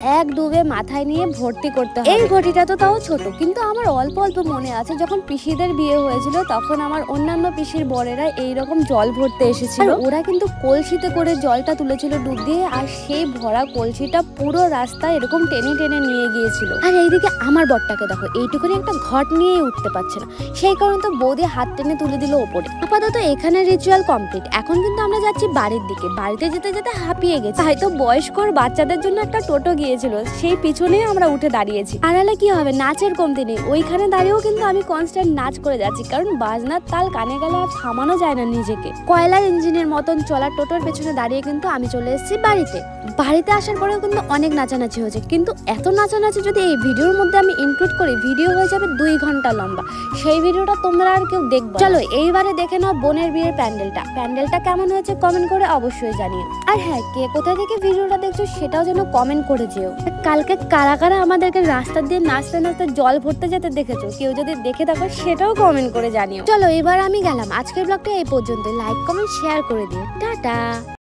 এক ডুবে মাথায় নিয়ে ভর্তি করতে হয়। এই ঘটিটা তো তাও ছোট, কিন্তু আমার অল্প অল্প মনে আছে যখন পিসিদের বিয়ে হয়েছিল তখন আমার অন্যান্য পিসির বরেরা এইরকম জল ভরতে এসেছিল। ওরা কিন্তু কলসিতে করে জলটা তুলেছিল ডুব দিয়ে, আর সেই ভরা কলসিটা পুরো রাস্তা এরকম টেনে টেনে নিয়ে গিয়েছিল। আর এইদিকে আমার বরটাকে দেখো, এইটুকুনি একটা ঘট নিয়েই উঠতে পারছে না, সেই কারণে তো বৌদি হাত টেনে তুলে দিল ওপরে। আপাতত এখানে রিচুয়াল কমপ্লিট। এখন কিন্তু আমরা যাচ্ছি বাড়ির দিকে। বাড়িতে যেতে যেতে হাঁপিয়ে গেছি, হয়তো বয়স্ক আর বাচ্চাদের জন্য একটা টোটো গিয়েছিল, সেই পিছনেই আমরা উঠে দাঁড়িয়েছি। আড়ালে কি হবে, নাচের কমতি নেই। ওইখানে দাঁড়িয়েও কিন্তু আমি কনস্ট্যান্ট নাচ করে যাচ্ছি, কারণ বাজনার তাল কানে গেলে আর থামানো যায় না নিজেকে। কয়লার ইঞ্জিনের মতন চলা টোটোর পেছনে দাঁড়িয়ে কিন্তু আমি চলে এসেছি বাড়িতে। বাড়িতে আসার পরেও কিন্তু অনেক নাচানাচি হয়েছে, কিন্তু এত নাচানাচি যদি এই ভিডিওর মধ্যে আমি ইনক্লুড করি, ভিডিও হয়ে যাবে 2 ঘন্টা লম্বা। সেই ভিডিওটা তোমরা আর কেউ দেখবে। চলো এইবারে দেখে নাও বোনের বিয়ের প্যান্ডেলটা কেমন হয়েছে কমেন্ট করে অবশ্যই জানিও। আর হ্যাঁ, কে কোথা থেকে ভিডিওটা দেখছো সেটাও যেন কমেন্ট করে যেও। কালকে কারা কারা আমাদেরকে রাস্তা দিয়ে নাচতে নাচতে জল ভরতে যেতে দেখেছো, কেউ যদি দেখে থাকো সেটাও কমেন্ট করে জানিও। চলো এবার আমি গেলাম। আজকের ব্লগটা এই পর্যন্ত। লাইক কমেন্ট শেয়ার করে দিও। টাটা।